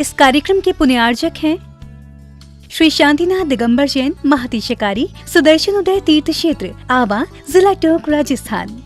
इस कार्यक्रम के पुण्यार्जक हैं श्री शांतिनाथ दिगंबर जैन महातिशकारी सुदर्शन उदय तीर्थ क्षेत्र आवा, जिला टोंक, राजस्थान।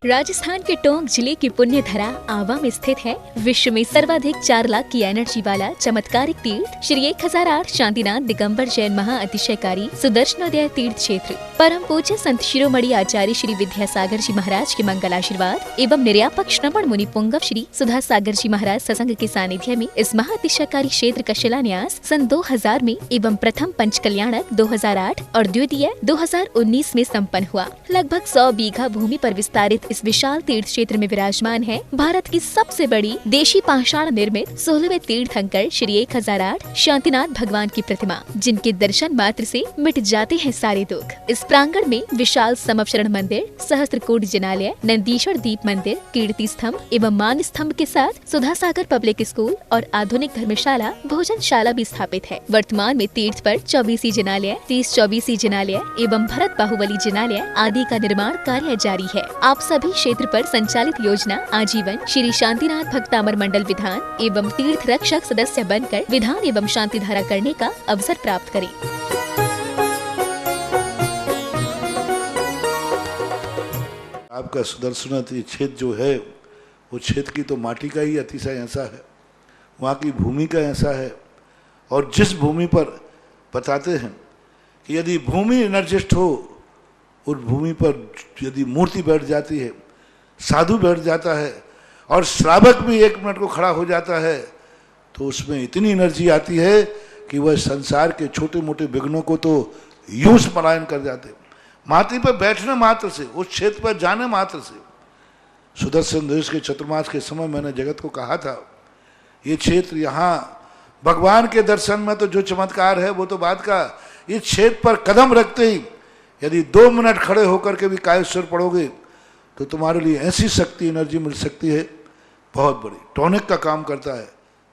राजस्थान के टोंक जिले की पुण्य धरा आवा में स्थित है विश्व में सर्वाधिक 4 लाख की एनर्जी वाला चमत्कारिक तीर्थ श्री 1008 शांतिनाथ दिगंबर जैन महाअतिशयकारी सुदर्शनोदय तीर्थ क्षेत्र। परम पूज्य संत शिरोमणि आचार्य श्री विद्यासागर जी महाराज के मंगल आशीर्वाद एवं निर्यापक श्रवण मुनि पुंगव श्री सुधा सागर जी महाराज सत्संग के सानिध्य में इस महाअतिशयकारी क्षेत्र का शिलान्यास सन 2000 में एवं प्रथम पंच कल्याणक 2008 और द्वितीय 2019 में संपन्न हुआ। लगभग 100 बीघा भूमि पर विस्तारित इस विशाल तीर्थ क्षेत्र में विराजमान है भारत की सबसे बड़ी देशी पाषाण निर्मित 16वें तीर्थंकर श्री 1008 शांतिनाथ भगवान की प्रतिमा, जिनके दर्शन मात्र से मिट जाते हैं सारे दुख। इस प्रांगण में विशाल समवशरण मंदिर, सहस्त्रकूट जिनालय, नंदीश्वर दीप मंदिर, कीर्ति स्तंभ एवं मान स्तंभ के साथ सुधा सागर पब्लिक स्कूल और आधुनिक धर्मशाला, भोजनशाला भी स्थापित है। वर्तमान में तीर्थ पर 24 जिनालय, 30-24 जिनालय एवं भरत बाहुबली जिनालय आदि का निर्माण कार्य जारी है। आप सभी क्षेत्र पर संचालित योजना आजीवन श्री शांतिनाथ भक्तामर मंडल विधान एवं तीर्थ रक्षक सदस्य बनकर विधान एवं शांति धारा करने का अवसर प्राप्त करें। आपका सुदर्शन क्षेत्र जो है वो क्षेत्र की तो माटी का ही अतिशय ऐसा है, वहाँ की भूमि का ऐसा है। और जिस भूमि पर बताते हैं कि यदि भूमि एनर्जिस्ट हो, उस भूमि पर यदि मूर्ति बैठ जाती है, साधु बैठ जाता है और श्रावक भी 1 मिनट को खड़ा हो जाता है, तो उसमें इतनी एनर्जी आती है कि वह संसार के छोटे मोटे विघ्नों को तो यूं पलायन कर जाते। माटी पर बैठने मात्र से, उस क्षेत्र पर जाने मात्र से, सुदर्शन देश के चतुर्मास के समय मैंने जगत को कहा था, ये क्षेत्र यहाँ भगवान के दर्शन में तो जो चमत्कार है वो तो बात का, इस क्षेत्र पर कदम रखते ही यदि 2 मिनट खड़े होकर के भी कायेश्वर पढ़ोगे तो तुम्हारे लिए ऐसी शक्ति एनर्जी मिल सकती है बहुत बड़ी। टॉनिक का काम करता है।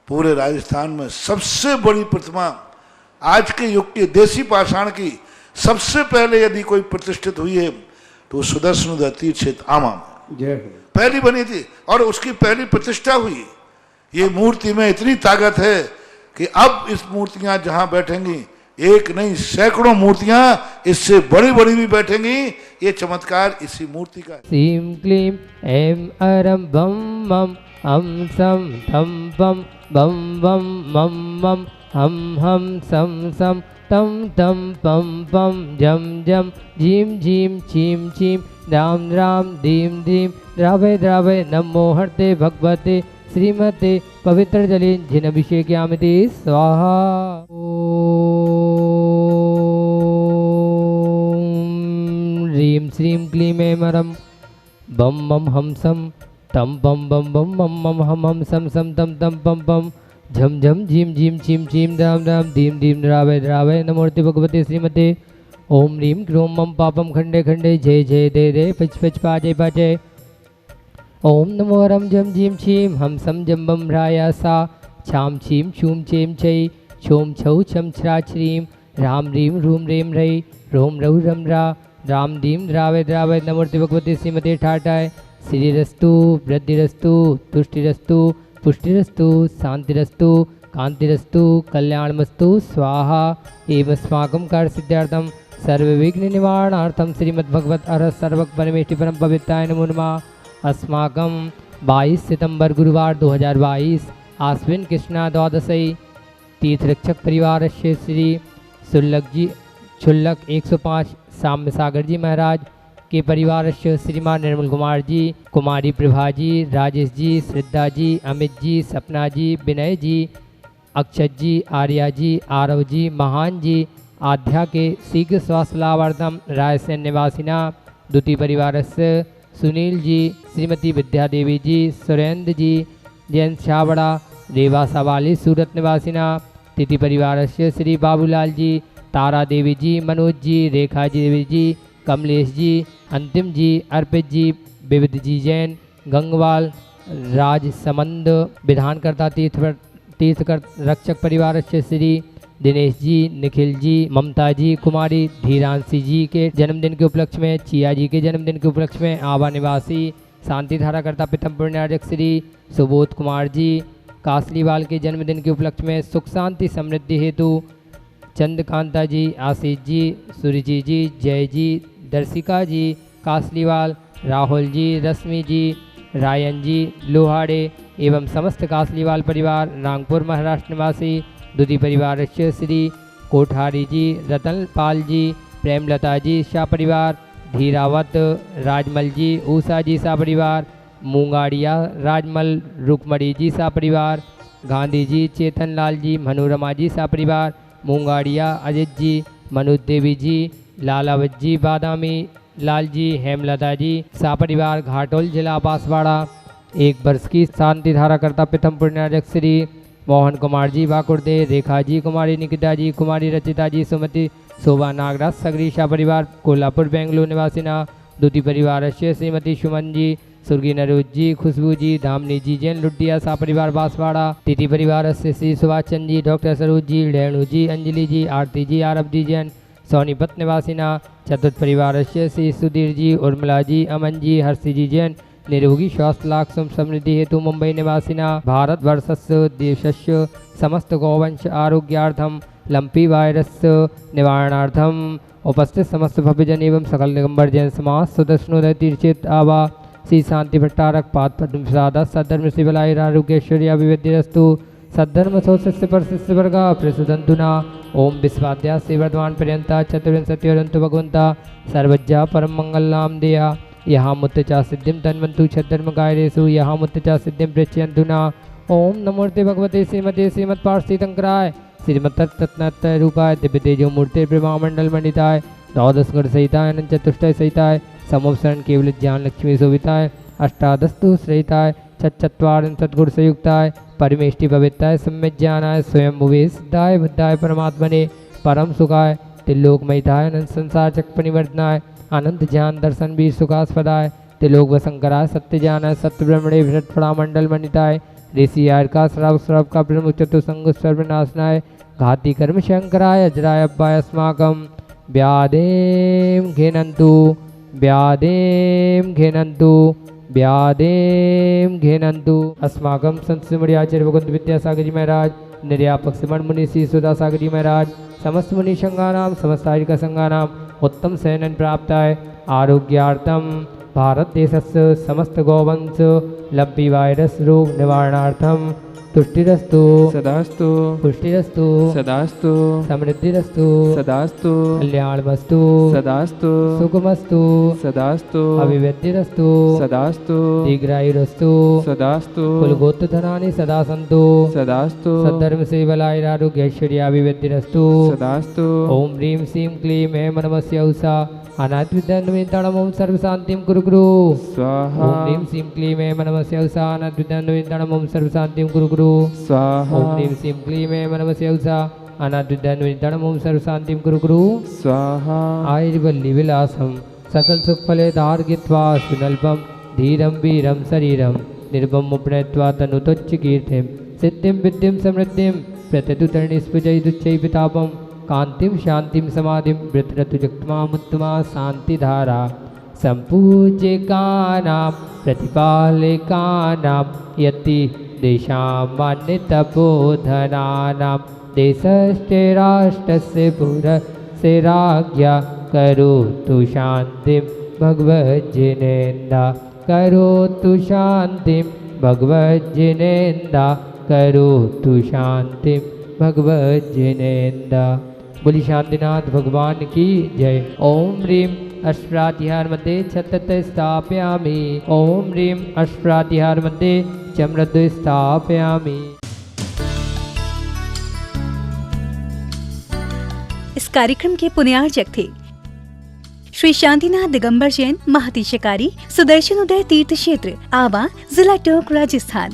पूरे राजस्थान में सबसे बड़ी प्रतिमा आज के युग के देसी पाषाण की सबसे पहले यदि कोई प्रतिष्ठित हुई है तो सुदर्शन तीर्थ क्षेत्र आमा में पहली बनी थी और उसकी पहली प्रतिष्ठा हुई। ये मूर्ति में इतनी ताकत है कि अब इस मूर्तियां जहां बैठेंगी, एक नहीं सैकड़ों मूर्तियां इससे बड़ी बड़ी भी बैठेंगी। ये चमत्कार इसी मूर्ति का है। सीम क्लीम एम अरम बम मम हम सम थम बम बम बम मम मम हम सम सम तम तम पम पम जम जम झीम झीम चीम चीम राम राम धीम धीम द्रावय द्रावय नमो हरते भगवते श्रीमते पवित्र जले जिन अभिषेक्यामिते स्वाहा। ओम ह्रीं श्रीं क्लीं ऐं मरं बम मम हम सम तम बम बम बम मम मम हम सम सम तम तम पम पम झम झम झीम झीम चीम चीम राम राम धीम धीम द्रावय द्रावय नमोर्ति भगवते श्रीमते। ओम ह्रीं क्रों मम पापम खंडे खंडे जय जय दे दे पच पच पाजय पाजय। ओम नमो रम जम जीम छीम हम सम जम बम राया सा छाम छीम छूम चेम चई छोम छौ छम छ्रा छ्रीम राम रीम रूम रेम रई रोम रऊ रम रा राम दीम द्रावय द्रावय नमोर्ति भगवते श्रीमते ठाटाय। श्रीरस्तु वृद्धिरस्तु तुष्टिरस्तु पुष्टिरस्तु शांतिरस्तु कांतिरस्तु कल्याणमस्तु स्वाहा। एवं अस्माकं कार्य सिद्धार्थम सर्वविघ्न निवारणार्थम श्रीमद्भगवत अरहत सर्वक परमेष्टि परम पवित्राय नमो नमः। अस्माकं 22 सितंबर गुरुवार 2022 आश्विन कृष्णा द्वादशी तीर्थरक्षक परिवार से श्री शुल्लक 105 साम्य सागर जी महाराज के परिवार से श्रीमान निर्मल कुमार जी, कुमारी प्रभा जी, राजेश जी, श्रद्धा जी, अमित जी, सपना जी, विनय जी, अक्षत जी, आर्या जी, आरव जी, महान जी आध्या के शीघ्र स्वास्थ्य लाभार्थम रायसेन निवासिना द्वितीय परिवार से सुनील जी, श्रीमती विद्या देवी जी, सुरेंद्र जी, जयंत छाबड़ा रेवा सवाली सूरत निवासिना तिथि परिवार से श्री बाबूलाल जी, तारा देवी जी, मनोज जी, रेखा जी देवी जी, कमलेश जी, अंतिम जी, अर्पित जी, विविध जी जैन गंगवाल राज संबंध विधानकर्ता तीर्थ रक्षक परिवार से श्री दिनेश जी, निखिल जी, ममता जी, कुमारी धीरांशी जी के जन्मदिन के उपलक्ष्य में, चिया जी के जन्मदिन के उपलक्ष्य में, आवा निवासी शांति धारा कर्ता पितम पुण्यार्जक श्री सुबोध कुमार जी, कासलीवाल के जन्मदिन के उपलक्ष्य में सुख शांति समृद्धि हेतु चंद्रकांता जी, आशीष जी, सुरजीत जी, जय जी, दर्शिका जी कासलीवाल, राहुल जी, रश्मि जी, रायन जी लोहाड़े एवं समस्त कासलीवाल परिवार, रांगपुर महाराष्ट्र निवासी दुधी परिवार श्री कोठारी जी, रतनपाल जी, प्रेमलता जी शाह परिवार, धीरावत राजमल जी, ऊषा जी शाह परिवार, मूंगाड़िया राजमल रुकमणी जी शाह परिवार, गांधी जी, चेतन लाल जी, मनोरमा जी शाह परिवार, मूंगाड़िया अजित जी, मनोज देवी जी, लालावत जी, बादामी लाल जी, हेमलता जी शाह परिवार, घाटोल जिला बांसवाड़ा। 1 वर्ष की शांति धारा करता प्रथम पुण्यार्चक श्री मोहन कुमार जी वाकुर्दे, रेखा जी, कुमारी निकिता जी, कुमारी रचिता जी, सुमति शोभा नागराज सगरी शाह परिवार, कोल्हापुर बेंगलुरु निवासिना दूती परिवार श्रीमती सुमन जी, सुर्गी नरोज जी, खुशबू जी, धामनी जी जैन लुडिया शाह परिवार बांसवाड़ा, तिथि परिवार श्री सुभाष चंद जी, डॉक्टर सरोज जी, रेणु जी, अंजलि जी, आरती जी, आरब जी जैन सोनीपत निवासिना, चतुर्थ परिवार श्री सुधीर जी, उर्मिला जी, अमन जी, हर्षि जी जैन निरोगी स्वास्थ्य लाख समृद्धि हेतु मुंबई निवासिना, भारत वर्षस्य देशस्य समस्त गौवंश आरोग्यार्थम लंपी वायरस निवारणार्थम उपस्थित समस्त भव्यजन एवं सकल दिगंबर जैन समाज सुदर्शनोदय तीर्थ आवा श्री शांति भट्टारक पाद पद्म प्रसाद सद्धर्म श्री बलाई आरोग्यश्वर्य अभिवृद्धिरस्तु सद्धर्म सौस्य परशिष्य वर्गा प्रसुदंतुना ओम विश्वाद्या से वर्धमान पर्यंता चतुर्विंशतिरंतु भगवंता सर्वज्ञा परम मंगल नाम दिया यहाँ मुत्तचा सिद्धिम तन्वंतु छद्धर्म गायरेशु यहाँ मुत्तचा सिद्धिम प्रचयंतुना ओम नमोर्ते भगवते श्रीमते श्रीमद पार्षी तंकराय श्रीमद तत्त रूपाय दिव्य तेजो मूर्ते ब्रह्मांडल मंडिताय द्वादश गुण सहिताय अनंत चतुष्टय सहिताय समोपसरण केवल ज्ञान लक्ष्मी शोभिताय अष्टादस्तु सहिताय चत्वारिंशत् सद्गुण संयुक्ताय परमेष्टि पवित्राय सम्यक ज्ञानाय स्वयं भुवे सिद्धाय बुद्धाय परमात्मने परम सुखाय त्रिलोकमयिताय अनंत संसार चक्रपरिवर्तनाय अनंत ज्ञान दर्शन वीर सुखास्पदाय त्रिलोक वसंकराय सत्य ज्ञानाय सत्य ब्रह्मणे विरट फलामंडल मंडिताय ऋषि आय का श्राव श्राव का प्रमुख चतुसंग सर्वनाशनाय घाती कर्म शंकराय अजराय अब्बाय अस्माकम व्यादेम घेनंतु व्यादेम घेनंतु व्यादेम घेनंतु अस्माकम संत श्रीमणि आचार्य भगवंत विद्यासागर जी महाराज, निर्यापक श्रीमण मुनि श्री सुधा सागर जी महाराज, समस्त मुनि संघानाम समस्त आर्य संघानाम उत्तम शयनन प्राप्ताय आरोग्यार्थम भारत देशस्य समस्त गौवंश लंपी वायरस रोग निवारणार्थम तुष्टिरस्तु सदास्तु पुष्टिरस्तु सदास्तु समृद्धिरस्तु सदास्तु कल्याणमस्तु सदास्तु सुखमस्तु सदास्तु अभिवृद्धिरस्तु सदास्तु दीर्घायुरस्तु सदास्तु कुलगोत्र धनानि सदा सन्तु सदास्तु सद्धर्म सेवलायरारोग्यैश्वर्याभिवृद्धिरस्तु सदास्तु ओम ह्रीं श्रीं क्लीं ऐं नमस्य उषा अनाद्विदन्वितणम् ओम सर्वशान्तिं कुरु गुरु स्वाहा ओम ह्रीं श्रीं क्लीं ऐं नमस्य उषा अनाद्विदन्वितणम् ओम सर्वशान्तिं कुरु गुरु स्वाहा ओम ह्रीं श्रीं क्लीं ऐं नमस्य उषा अनाद्विदन्वितणम् ओम सर्वशान्तिं कुरु गुरु स्वाहा आयुर्वल्ली विलासं सकल सुखफले दार्गित्वा सुनल्पं धीरं वीरं शरीरं निर्भम प्रणत्वा तनुतोच्च कीर्तिं सिद्धिं विद्धिं समृद्धिं प्रत्यतु तरणिस्पुजयिदुच्चै पितापं कांतिम शांतिम समाधिम वृत्रतुजक्तमामुत्तमा शांतिधारा संपूज्यकानां प्रतिपालकानां यति देशां मान्यतबोधनानां देशस्य राष्ट्रस्य पुरस्य राज्ञा करोतु शान्तिं भगवज्जनेन्द्र करोतु शान्तिं भगवज्जनेन्द्र करोतु शान्तिं भगवज्जनेन्द्र। बोली शांतिनाथ भगवान की जय। ओम ह्रीं अष्टप्रातिहार मध्ये छत्तत स्थापयामि। ओम ह्रीं अष्टप्रातिहार मध्ये चमरद्व स्थापयामि। इस कार्यक्रम के पुण्यार्चक थे श्री शांतिनाथ दिगंबर जैन महातिशकारी सुदर्शन उदय तीर्थ क्षेत्र आवा, जिला टोंक, राजस्थान।